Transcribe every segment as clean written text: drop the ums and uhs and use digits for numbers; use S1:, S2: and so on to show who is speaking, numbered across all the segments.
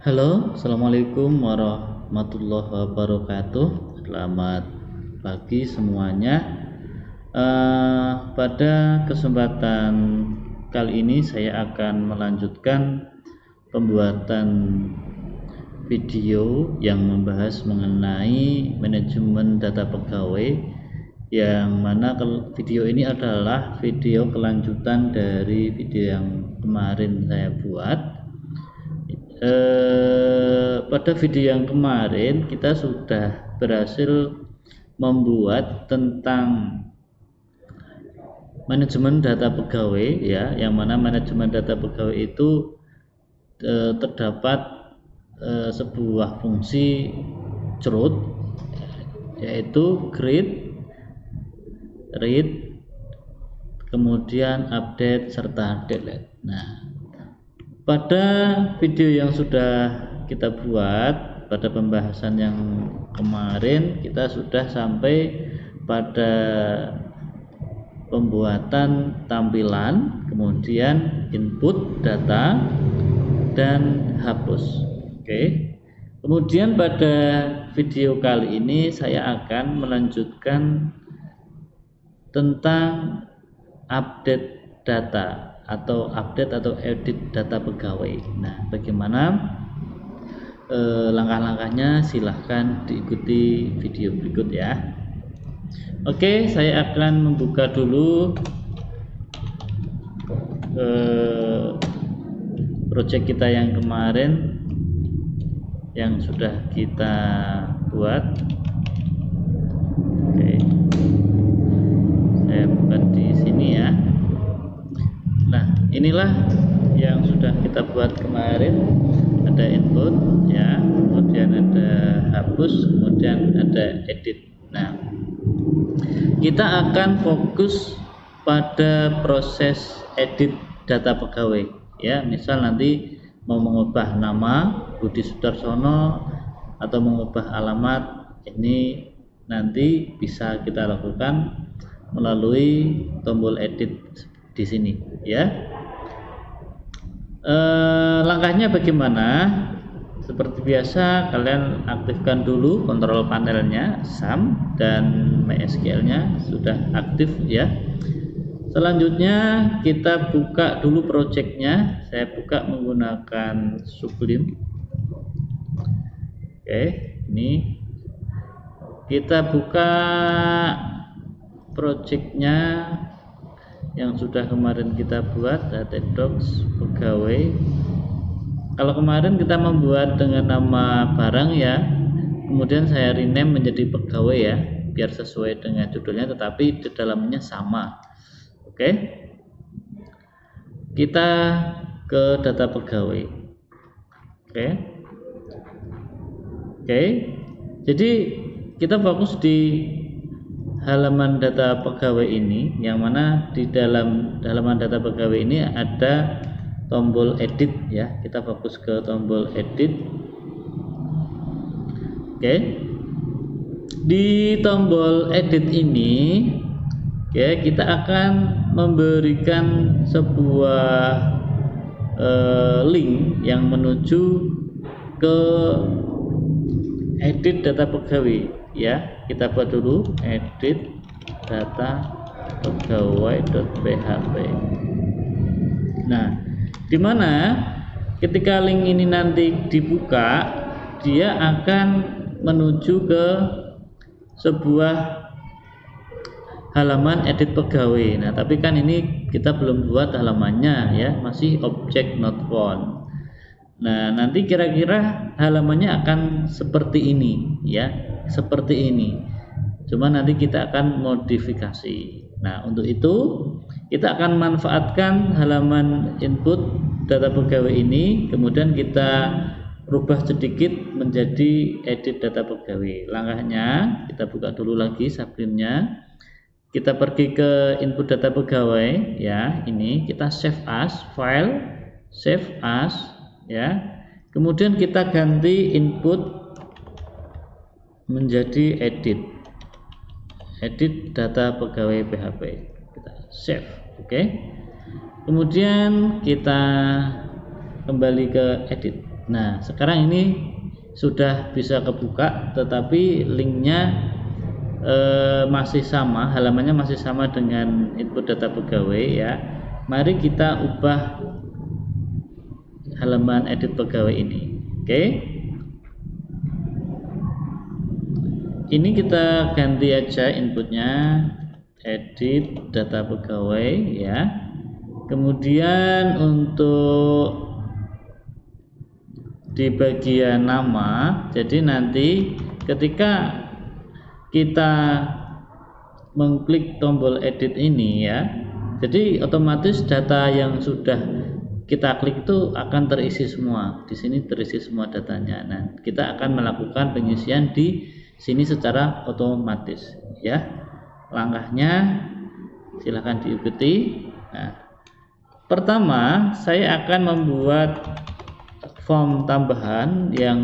S1: Halo, assalamualaikum warahmatullahi wabarakatuh. Selamat pagi semuanya. Pada kesempatan kali ini saya akan melanjutkan pembuatan video yang membahas mengenai manajemen data pegawai, yang mana video ini adalah video kelanjutan dari video yang kemarin saya buat. Pada video yang kemarin kita sudah berhasil membuat tentang manajemen data pegawai, ya, yang mana manajemen data pegawai itu terdapat sebuah fungsi CRUD, yaitu create, read, kemudian update serta delete. Nah, pada video yang sudah kita buat pada pembahasan yang kemarin, kita sudah sampai pada pembuatan tampilan, kemudian input data dan hapus. Oke. Kemudian pada video kali ini saya akan melanjutkan tentang update data atau update atau edit data pegawai. Nah, bagaimana langkah-langkahnya? Silahkan diikuti video berikut ya. Oke, saya akan membuka dulu project kita yang kemarin yang sudah kita buat. Oke, saya buka di sini ya. Nah, inilah yang sudah kita buat kemarin. Ada input ya, kemudian ada hapus, kemudian ada edit. Nah, kita akan fokus pada proses edit data pegawai ya. Misal nanti mau mengubah nama Budi Sudarsono atau mengubah alamat, ini nanti bisa kita lakukan melalui tombol edit di sini ya. Langkahnya bagaimana? Seperti biasa, kalian aktifkan dulu kontrol panelnya, SAM dan MySQL nya sudah aktif ya. Selanjutnya kita buka dulu projectnya. Saya buka menggunakan Sublime. Oke, ini kita buka projectnya yang sudah kemarin kita buat, Datadog pegawai. Kalau kemarin kita membuat dengan nama barang ya, kemudian saya rename menjadi pegawai ya, biar sesuai dengan judulnya, tetapi di dalamnya sama. Oke, kita ke data pegawai. Oke, jadi kita fokus di halaman data pegawai ini, yang mana di dalam halaman data pegawai ini ada tombol edit ya. Kita fokus ke tombol edit. Oke. Di tombol edit ini, oke, kita akan memberikan sebuah link yang menuju ke edit data pegawai ya. Kita buat dulu edit data pegawai.php. Nah, dimana ketika link ini nanti dibuka, dia akan menuju ke sebuah halaman edit pegawai. Nah, tapi kan ini kita belum buat halamannya ya, masih object not found. Nah, nanti kira-kira halamannya akan seperti ini ya, seperti ini. Cuma nanti kita akan modifikasi. Nah, untuk itu kita akan manfaatkan halaman input data pegawai ini, kemudian kita rubah sedikit menjadi edit data pegawai. Langkahnya kita buka dulu lagi Sublime-nya. Kita pergi ke input data pegawai ya, ini kita save as file, save as ya. Kemudian kita ganti input menjadi edit data pegawai PHP. Kita save. Oke. Kemudian kita kembali ke edit. Nah, sekarang ini sudah bisa kebuka, tetapi linknya masih sama, halamannya masih sama dengan input data pegawai ya. Mari kita ubah halaman edit pegawai ini. Oke. Ini kita ganti aja inputnya, edit data pegawai ya. Kemudian untuk di bagian nama, jadi nanti ketika kita mengklik tombol edit ini ya, jadi otomatis data yang sudah kita klik itu akan terisi semua. Di sini terisi semua datanya. Nah, kita akan melakukan pengisian di sini secara otomatis ya. Langkahnya silahkan diikuti. Nah, pertama saya akan membuat form tambahan yang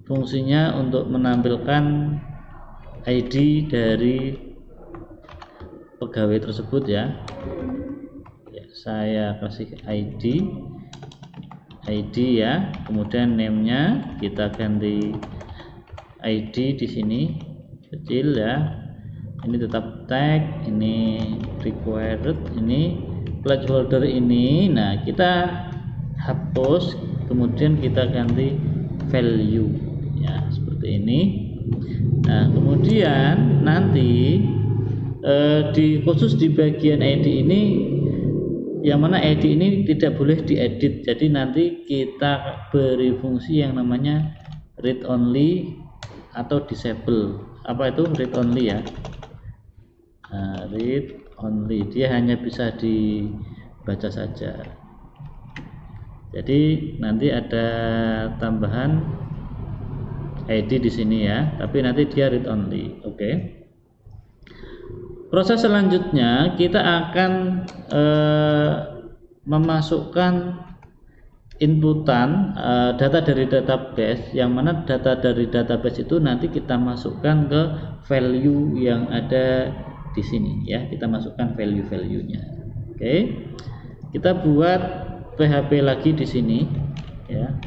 S1: fungsinya untuk menampilkan ID dari pegawai tersebut ya. Saya kasih ID ya, kemudian name-nya kita ganti ID di sini kecil ya. Ini tetap tag, ini required, ini placeholder ini. Nah, kita hapus, kemudian kita ganti value ya, seperti ini. Nah, kemudian nanti khusus di bagian ID ini, yang mana ID ini tidak boleh diedit, jadi nanti kita beri fungsi yang namanya read only atau disable. Apa itu read only ya? Nah, read only, dia hanya bisa dibaca saja. Jadi nanti ada tambahan ID di sini ya, tapi nanti dia read only. Oke. Proses selanjutnya kita akan memasukkan inputan data dari database, yang mana data dari database itu nanti kita masukkan ke value yang ada di sini ya. Kita masukkan value-value-nya. Oke. Kita buat PHP lagi di sini ya.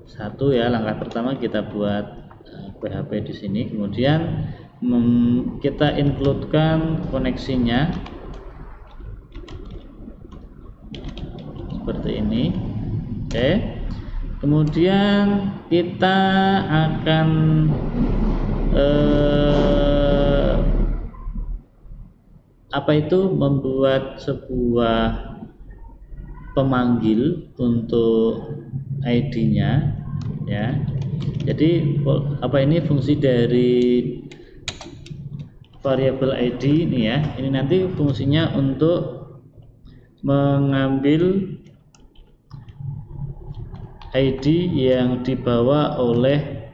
S1: Satu ya, langkah pertama kita buat PHP di sini, kemudian kita include-kan koneksinya seperti ini. Oke. Kemudian kita akan membuat sebuah pemanggil untuk ID-nya ya. Jadi ini fungsi dari variabel ID ini ya. Ini nanti fungsinya untuk mengambil ID yang dibawa oleh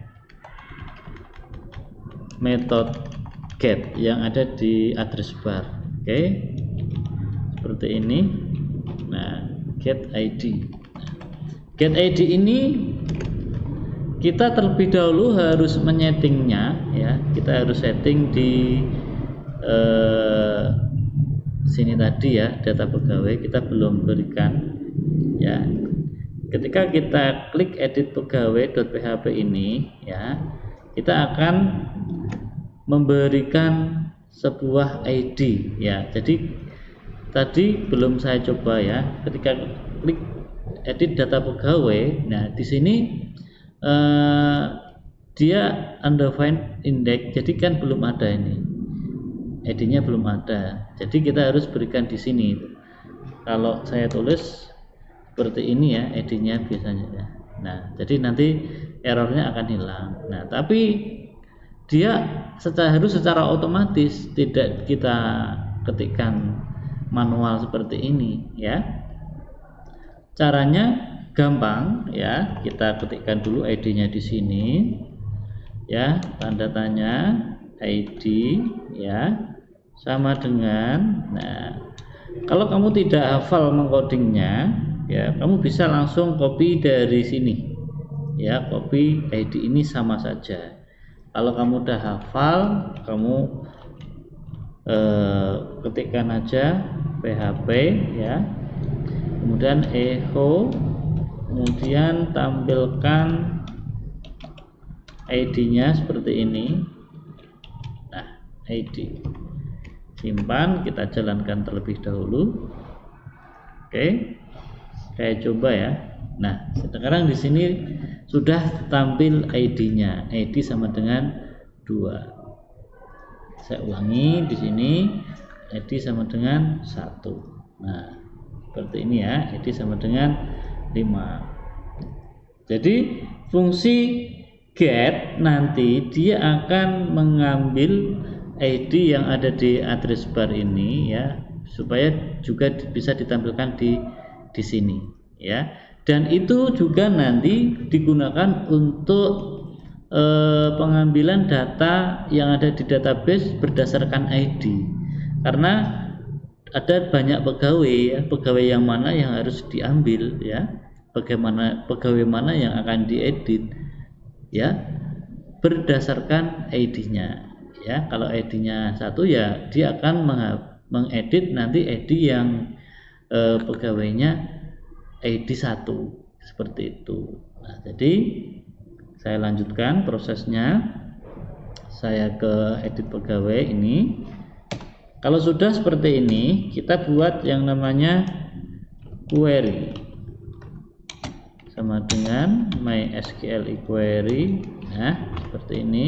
S1: metode get yang ada di address bar. Oke. Seperti ini. Nah, get ID. Get ID ini kita terlebih dahulu harus menyetingnya ya. Kita harus setting di sini tadi ya, data pegawai kita belum berikan ya. Ketika kita klik edit pegawai.php ini ya, kita akan memberikan sebuah ID ya. Jadi tadi belum saya coba ya, ketika klik edit data pegawai, nah di sini dia undefined index, jadi kan belum ada ini, ID-nya belum ada, jadi kita harus berikan di sini. Kalau saya tulis seperti ini ya, ID-nya biasanya ya. Nah, jadi nanti errornya akan hilang. Nah, tapi dia harus secara otomatis, tidak kita ketikkan manual seperti ini ya. Caranya gampang ya, kita ketikkan dulu ID-nya di sini ya, tanda tanya ID ya sama dengan. Nah, kalau kamu tidak hafal mengcodingnya ya, kamu bisa langsung copy dari sini ya, copy ID ini sama saja. Kalau kamu udah hafal, kamu ketikkan aja PHP ya, kemudian echo kemudian tampilkan ID-nya seperti ini. Nah, ID simpan, kita jalankan terlebih dahulu. Oke, saya coba ya. Nah, sekarang di sini sudah tampil ID-nya. ID sama dengan 2. Saya ulangi di sini, ID sama dengan 1. Nah, seperti ini ya, ID sama dengan 5. Jadi fungsi get nanti dia akan mengambil ID yang ada di address bar ini ya, supaya juga bisa ditampilkan di sini ya. Dan itu juga nanti digunakan untuk pengambilan data yang ada di database berdasarkan ID. Karena ada banyak pegawai ya, pegawai yang mana yang harus diambil ya, bagaimana pegawai mana yang akan diedit ya, berdasarkan ID-nya ya. Kalau ID-nya 1 ya dia akan mengedit nanti ID yang pegawainya ID 1 seperti itu. Nah, jadi saya lanjutkan prosesnya. Saya ke edit pegawai ini. Kalau sudah seperti ini, kita buat yang namanya query sama dengan MySQL query. Nah, seperti ini.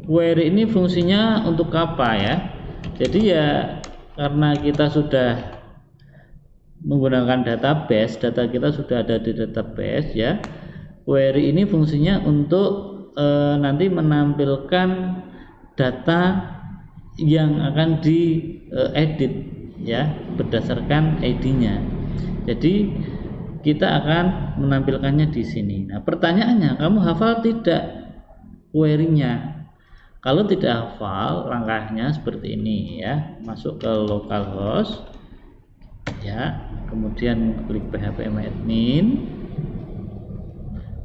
S1: Query ini fungsinya untuk apa ya? Jadi ya karena kita sudah menggunakan database, data kita sudah ada di database ya. Query ini fungsinya untuk nanti menampilkan data yang akan diedit ya berdasarkan ID-nya. Jadi kita akan menampilkannya di sini. Nah, pertanyaannya, kamu hafal tidak query-nya? Kalau tidak hafal, langkahnya seperti ini ya. Masuk ke localhost ya, kemudian klik php-admin,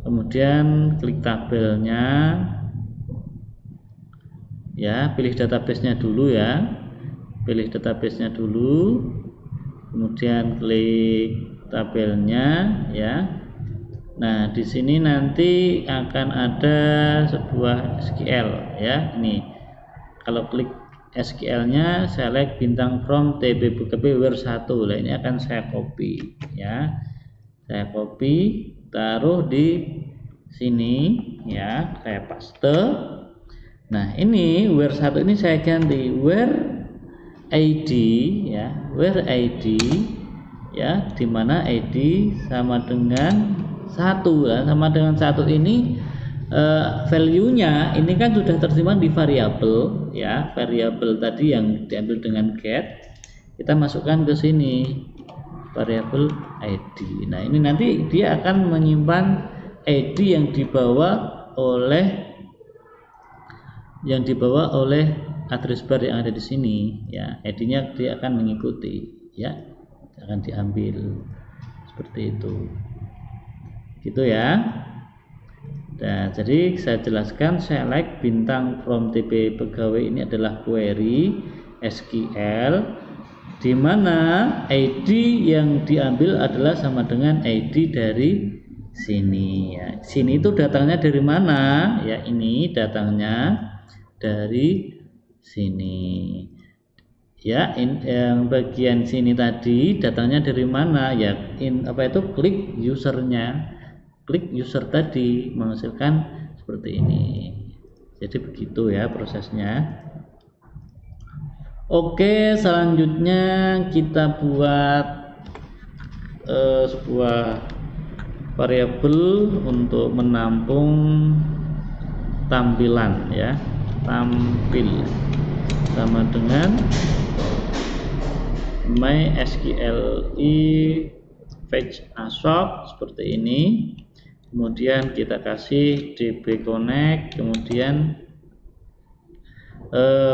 S1: kemudian klik tabelnya ya, pilih database-nya dulu ya, pilih database-nya dulu, kemudian klik tabelnya ya. Nah, di sini nanti akan ada sebuah SQL ya. Ini kalau klik SQL-nya, select bintang from TB PKB where 1. Nah, ini akan saya copy ya. Saya copy, taruh di sini ya, saya paste. Nah, ini where 1 ini saya ganti where ID ya, where ID ya, dimana ID sama dengan 1 ya, sama dengan 1 ini value-nya ini kan sudah tersimpan di variabel ya, variabel tadi yang diambil dengan get, kita masukkan ke sini variabel ID. Nah, ini nanti dia akan menyimpan ID yang dibawa oleh address bar yang ada di sini ya. ID-nya dia akan mengikuti ya, akan diambil seperti itu. Gitu ya. Nah, jadi saya jelaskan select bintang from TP pegawai ini adalah query SQL di mana ID yang diambil adalah sama dengan ID dari sini ya. Sini itu datangnya dari mana? Ya, ini datangnya dari sini. Ya, yang bagian sini tadi datangnya dari mana? Ya, klik usernya. Klik user tadi menghasilkan seperti ini. Jadi begitu ya prosesnya. Oke, selanjutnya kita buat sebuah variabel untuk menampung tampilan ya. Tampil sama dengan MySQL fetch ASOC seperti ini. Kemudian kita kasih db connect, kemudian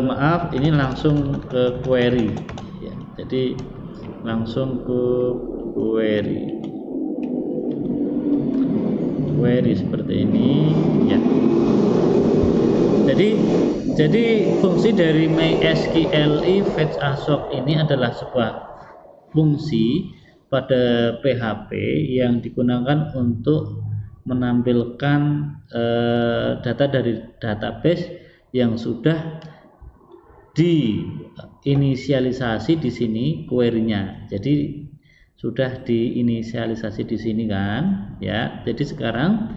S1: maaf, ini langsung ke query ya. Jadi langsung ke query seperti ini ya. Jadi fungsi dari MySQL fetch ASOC ini adalah sebuah fungsi pada PHP yang digunakan untuk menampilkan data dari database yang sudah diinisialisasi di sini query-nya. Jadi sudah diinisialisasi di sini kan, ya. Jadi sekarang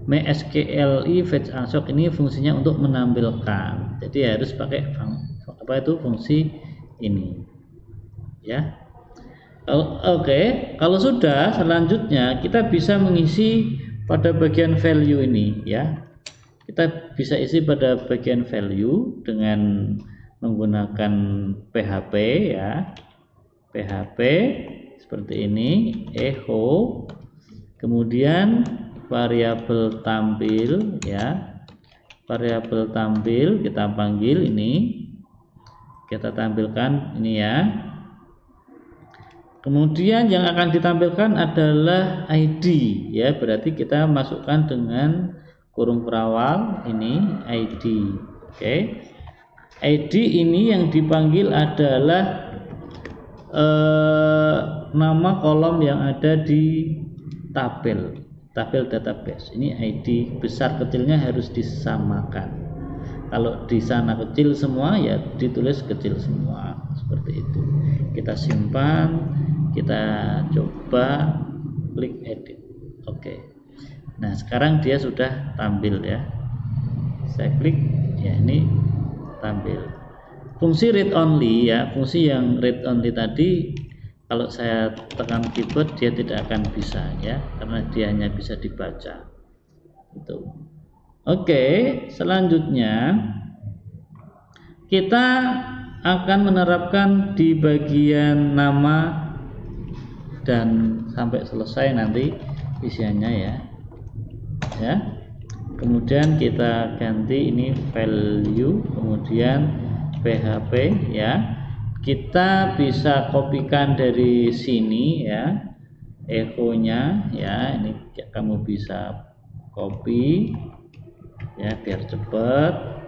S1: MySQLi fetch unsock ini fungsinya untuk menampilkan. Jadi harus pakai fungsi ini, ya. Oke, kalau sudah, selanjutnya kita bisa mengisi pada bagian value ini, ya. Kita bisa isi pada bagian value dengan menggunakan PHP, ya. PHP seperti ini, echo, kemudian variabel tampil, ya. Variabel tampil kita panggil ini, kita tampilkan ini, ya. Kemudian yang akan ditampilkan adalah ID, ya, berarti kita masukkan dengan kurung perawal ini ID. Oke. ID ini yang dipanggil adalah nama kolom yang ada di tabel database. Ini ID, besar kecilnya harus disamakan. Kalau di sana kecil semua, ya ditulis kecil semua, seperti itu. Kita simpan, kita coba klik edit. Oke. Nah, sekarang dia sudah tampil, ya. Saya klik, ya, ini tampil. Fungsi read only, ya, fungsi yang read only tadi kalau saya tekan keyboard dia tidak akan bisa, ya, karena dia hanya bisa dibaca. Itu. Oke, selanjutnya kita akan menerapkan di bagian nama dan sampai selesai nanti isiannya, ya. Ya. Kemudian kita ganti ini value, kemudian PHP, ya. Kita bisa kopikan dari sini, ya, echo-nya, ya. Ini kamu bisa copy, ya, biar cepat,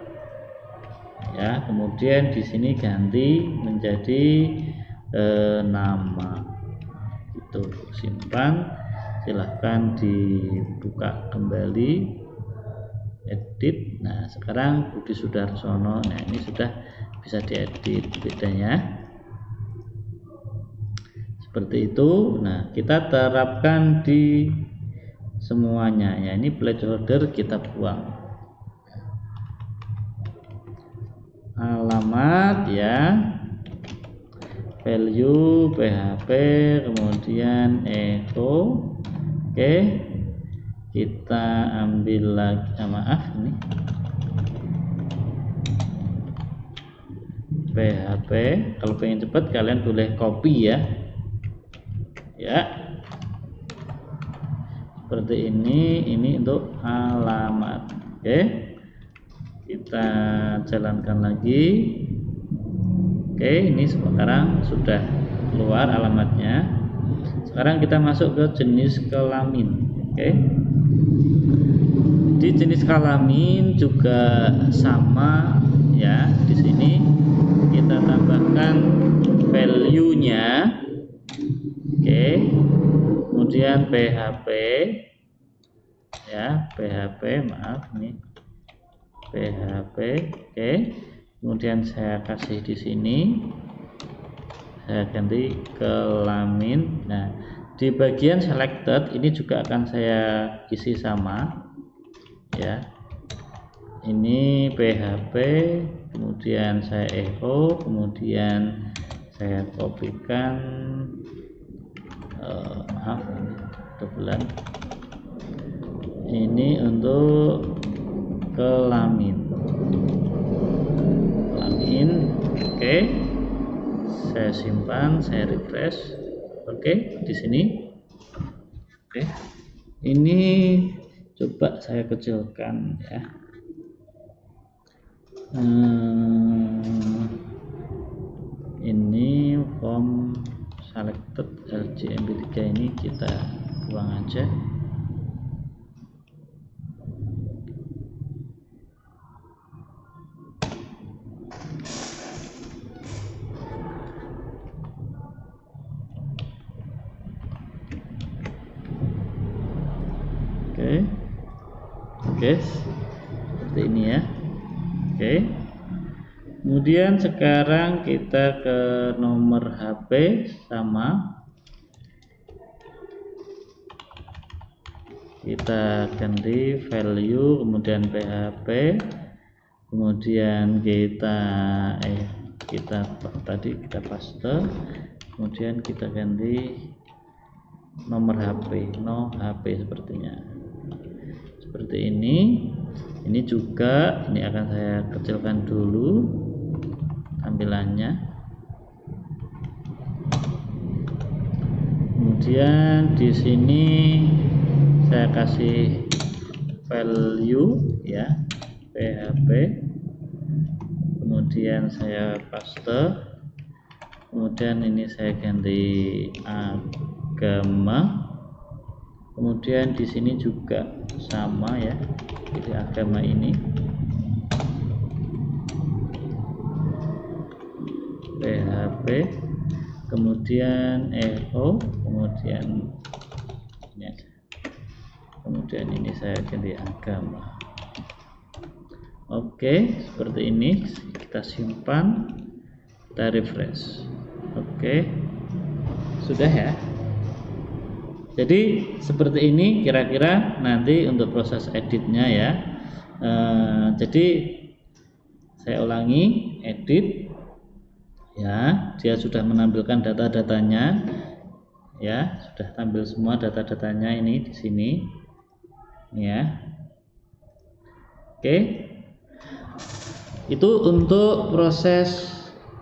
S1: ya. Kemudian di sini ganti menjadi nama, itu simpan. Silahkan dibuka kembali, edit. Nah, sekarang Budi Sudarsono. Nah, ini sudah bisa diedit bedanya seperti itu. Nah, kita terapkan di semuanya, ya. Ini placeholder kita buang, alamat, ya, value PHP, kemudian echo. Oke, kita ambil lagi, maaf, ini PHP. Kalau pengen cepat kalian boleh copy, ya, ya, seperti ini untuk alamat. Oke, kita jalankan lagi. Oke, ini sekarang sudah keluar alamatnya. Sekarang kita masuk ke jenis kelamin. Oke. Di jenis kelamin juga sama, ya. Di sini kita tambahkan value-nya. Oke. Kemudian PHP, ya, PHP, maaf nih. PHP. Oke. Kemudian saya kasih di sini, saya ganti kelamin. Nah, di bagian selected ini juga akan saya isi sama, ya. Ini PHP, kemudian saya echo, kemudian saya kopikan, maaf, kebetulan ini untuk kelamin. Oke. Saya simpan, saya refresh. Oke, di sini. Oke. Ini coba saya kecilkan, ya. Ini form selected RJMP3 ini kita buang aja. Oke, seperti ini ya. Oke. Kemudian sekarang kita ke nomor HP sama. Kita ganti value, kemudian PHP, kemudian kita paste, kemudian kita ganti nomor HP, no HP sepertinya. Seperti ini. Ini juga, ini akan saya kecilkan dulu tampilannya. Kemudian di sini saya kasih value ya, PHP, kemudian saya paste, kemudian ini saya ganti agama, kemudian di sini juga sama ya, pilih agama ini, PHP, kemudian EO, kemudian ini aja. Kemudian ini saya ganti agama. Oke, seperti ini. Kita simpan, kita refresh. Oke, sudah ya. Jadi seperti ini kira-kira nanti untuk proses editnya ya. Jadi saya ulangi, edit ya, dia sudah menampilkan data-datanya ya, sudah tampil semua data-datanya ini di sini ya. Oke, itu untuk proses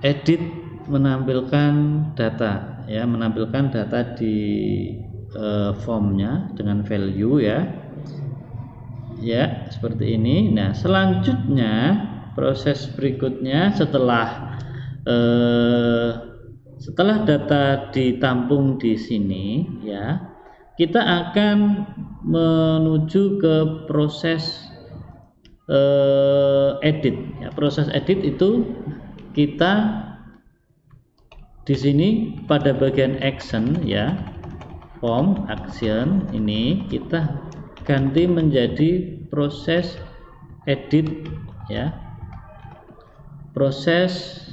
S1: edit menampilkan data ya, menampilkan data di formnya dengan value ya seperti ini. Nah selanjutnya proses berikutnya setelah data ditampung di sini ya, kita akan menuju ke proses edit ya. Proses edit itu kita di sini pada bagian action ya, form action ini kita ganti menjadi proses edit ya, proses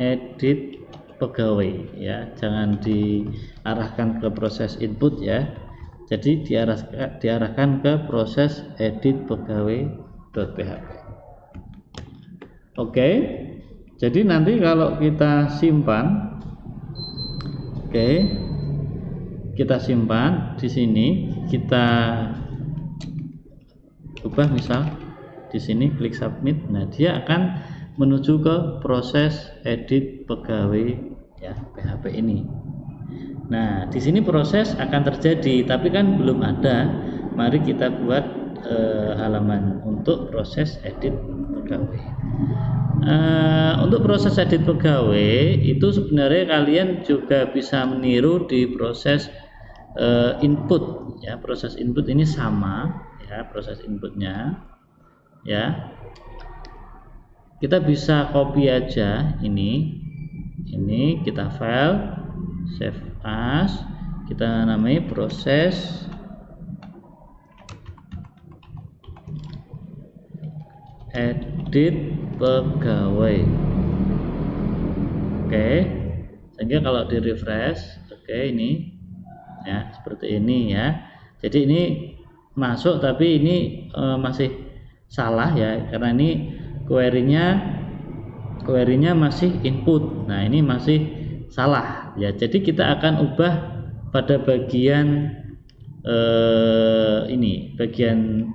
S1: edit pegawai ya, jangan diarahkan ke proses input ya, jadi diarahkan ke proses edit pegawai.php. Oke, jadi nanti kalau kita simpan, oke, kita simpan di sini, kita ubah misal di sini, klik submit. Nah dia akan menuju ke proses edit pegawai ya PHP ini. Nah di sini proses akan terjadi, tapi kan belum ada. Mari kita buat halaman untuk proses edit pegawai. Untuk proses edit pegawai itu sebenarnya kalian juga bisa meniru di proses input ya. Proses input ini sama ya, proses inputnya ya. Kita bisa copy aja ini kita file, save as, kita namai proses edit pegawai. Oke, sehingga kalau di refresh, oke ini ya seperti ini ya. Jadi ini masuk tapi ini masih salah ya, karena ini query-nya masih input. Nah ini masih salah ya, jadi kita akan ubah pada bagian ini, bagian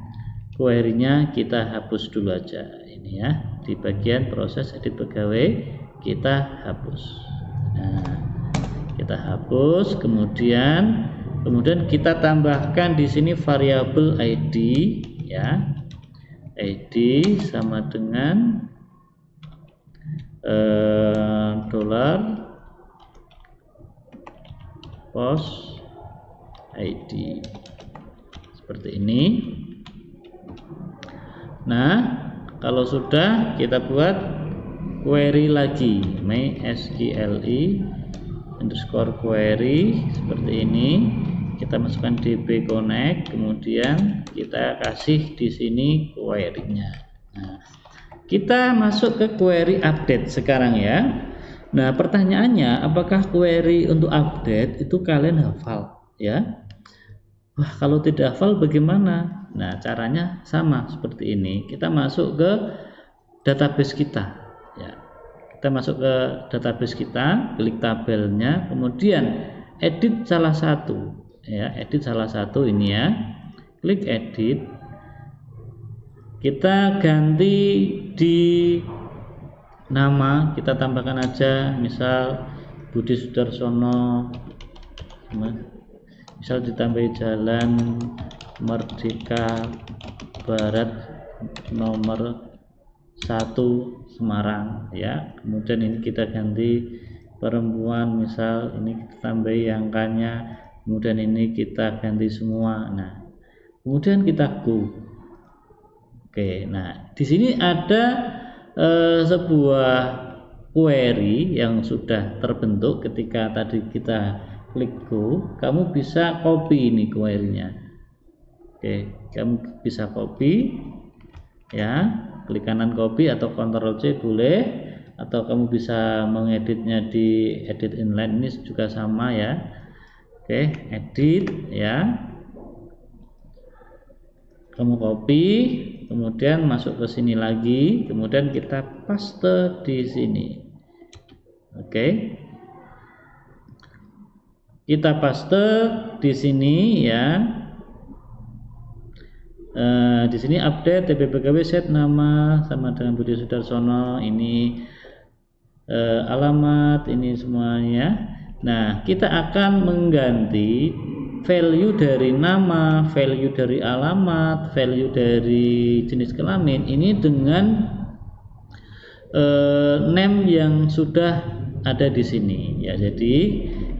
S1: query-nya kita hapus dulu aja ini ya, di bagian proses edit pegawai kita hapus. Nah kita hapus, kemudian kita tambahkan di sini variabel ID ya, ID sama dengan dollar post ID seperti ini. Nah kalau sudah, kita buat query lagi, mysqli underscore query seperti ini kita masukkan DB connect, kemudian kita kasih di sini query-nya. Nah, kita masuk ke query update sekarang ya. Nah, pertanyaannya, apakah query untuk update itu kalian hafal ya? Wah, kalau tidak hafal bagaimana? Nah, caranya sama seperti ini. Kita masuk ke database kita ya. Kita masuk ke database kita, klik tabelnya, kemudian edit salah satu ya, edit salah satu ini ya. Klik edit. Kita ganti di nama, kita tambahkan aja misal Budi Sudarsono, misal ditambahi Jalan Merdeka Barat nomor 1 Semarang ya. Kemudian ini kita ganti perempuan, misal ini kita tambahi angkanya, kemudian ini kita ganti semua. Nah, kemudian kita go. Oke, nah di sini ada sebuah query yang sudah terbentuk ketika tadi kita klik go. Kamu bisa copy ini query-nya. Oke, kamu bisa copy ya, klik kanan copy atau Ctrl C boleh, atau kamu bisa mengeditnya di edit inline, ini juga sama ya. Oke, edit ya, kamu copy, kemudian masuk ke sini lagi, kemudian kita paste di sini. Oke, kita paste di sini ya. Di sini update TPPKW set nama sama dengan Budi Sudarsono, ini alamat, ini semuanya. Nah, kita akan mengganti value dari nama, value dari alamat, value dari jenis kelamin ini dengan name yang sudah ada di sini ya. Jadi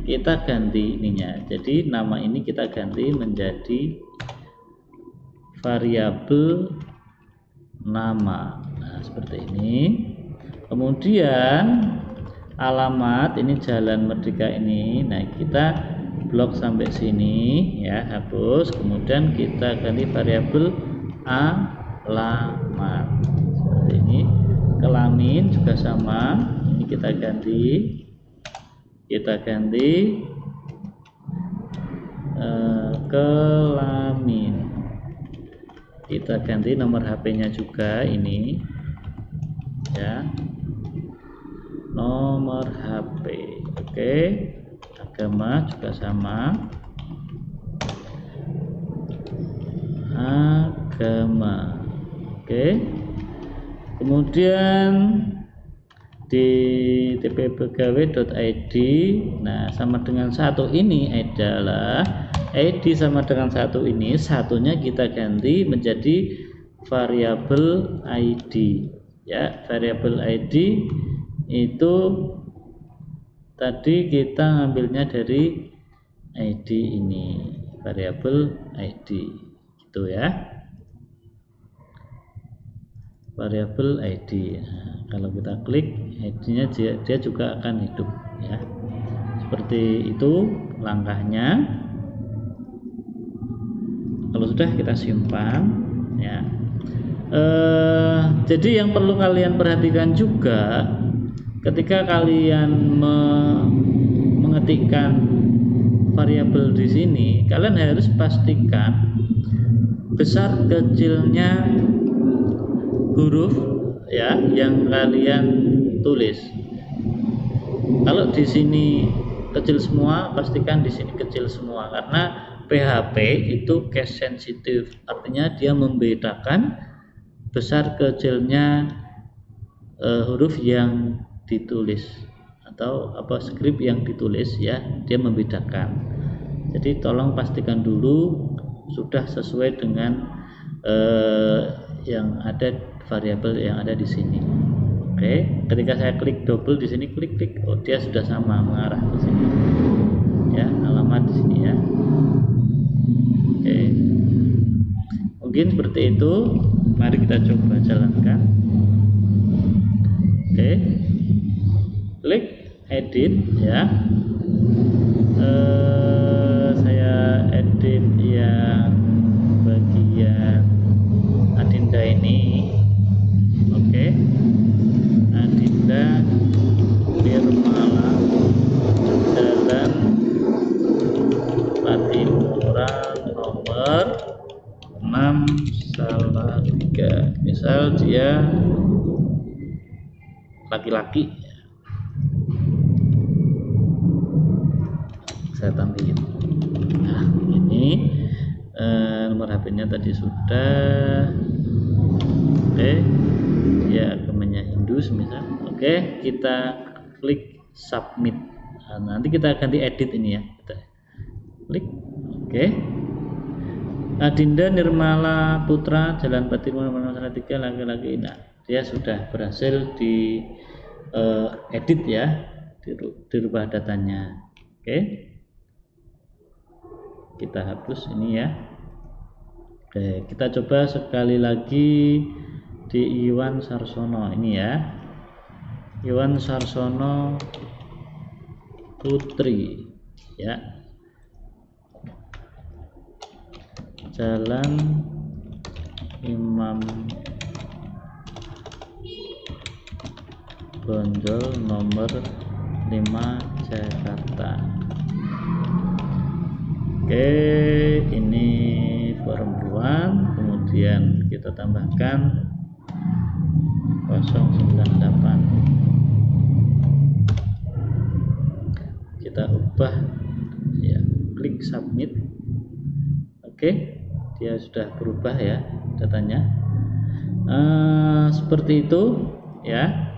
S1: kita ganti ininya. Jadi nama ini kita ganti menjadi variabel nama. Nah, seperti ini. Kemudian alamat ini Jalan Merdeka ini. Nah, kita blok sampai sini ya, hapus. Kemudian kita ganti variabel alamat. Seperti ini. Kelamin juga sama. Ini kita ganti. Kelamin. Kita ganti nomor HP-nya juga ini ya, nomor HP. Oke, agama juga sama, agama. Oke, kemudian di tppkw.id, nah sama dengan satu ini adalah ID sama dengan satu ini, satunya kita ganti menjadi variabel ID ya. Variabel ID itu tadi kita ngambilnya dari ID ini, variabel ID gitu ya, variabel ID. Nah, kalau kita klik ID-nya dia juga akan hidup ya. Seperti itu langkahnya. Kalau sudah kita simpan ya. Jadi yang perlu kalian perhatikan juga ketika kalian mengetikkan variabel di sini, kalian harus pastikan besar kecilnya huruf ya yang kalian tulis. Kalau di sini kecil semua, pastikan di sini kecil semua, karena PHP itu case sensitive, artinya dia membedakan besar kecilnya huruf yang ditulis atau skrip yang ditulis ya, dia membedakan. Jadi tolong pastikan dulu sudah sesuai dengan yang ada, variabel yang ada di sini. Oke, ketika saya klik double di sini, klik, oh dia sudah sama mengarah ke sini ya, alamat di sini ya. Oke, mungkin seperti itu. Mari kita coba jalankan. Oke, klik edit ya. Saya laki-laki. Saya tambahin. Nah, ini nomor HP-nya tadi sudah. Oke, dia agamanya Hindu misal. Oke, kita klik submit. Nah, nanti kita ganti edit ini ya. Kita klik. Oke. Adinda Nirmala Putra, Jalan Batir nomor 3, laki-laki. Nah, dia sudah berhasil di edit ya, dirubah datanya. Oke. Kita hapus ini ya. Oke, kita coba sekali lagi di Iwan Sarsono ini ya. Iwan Sarsono Putri ya. Jalan Imam Bonjol nomor 5 Jakarta. Oke, ini form 2, kemudian kita tambahkan 098. Kita ubah ya, klik submit. Oke, dia sudah berubah ya datanya. Seperti itu ya.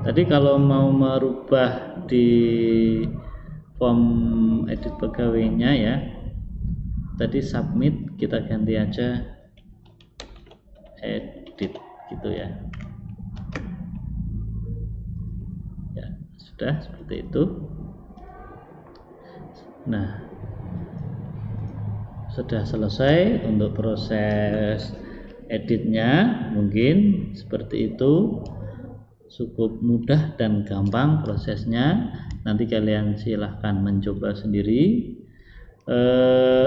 S1: Tadi kalau mau merubah di form edit pegawainya ya, tadi submit, kita ganti aja edit gitu ya. Ya, sudah seperti itu. Nah, sudah selesai untuk proses editnya. Mungkin seperti itu, cukup mudah dan gampang prosesnya. Nanti kalian silahkan mencoba sendiri.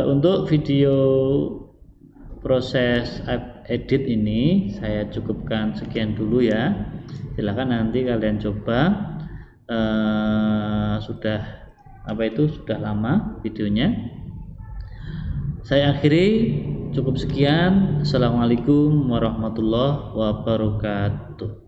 S1: Untuk video proses edit ini saya cukupkan sekian dulu ya. Silahkan nanti kalian coba. Sudah lama videonya. Saya akhiri, cukup sekian. Assalamualaikum warahmatullahi wabarakatuh.